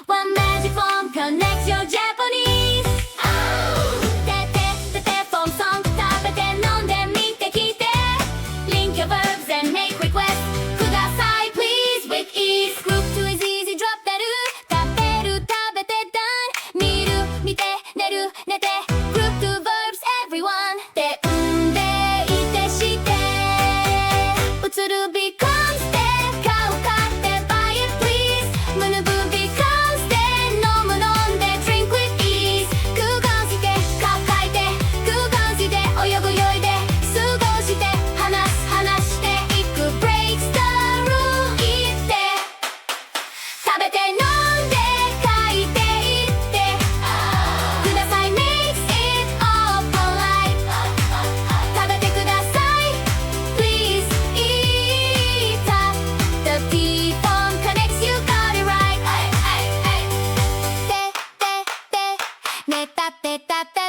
One magic phone connects your Japanese. ててフォンソン食べて飲んでみて聞いて Link your verbs and make requests. ください please with ease. Group 2 is easy drop ベル食べる食べて done 見る見て寝る寝て Group 2 verbs everyone でんでいてして映る becomes で顔買って buy it please むぬぶ becomes で飲む飲んで drink with ease 空間して顔書いて空間して泳ぐ泳いで過ごして話していく breaks the rule 言って食べて飲んで書いていってください makes it all polite 食べてください please eat up the T phone connects you got it right てねたてたて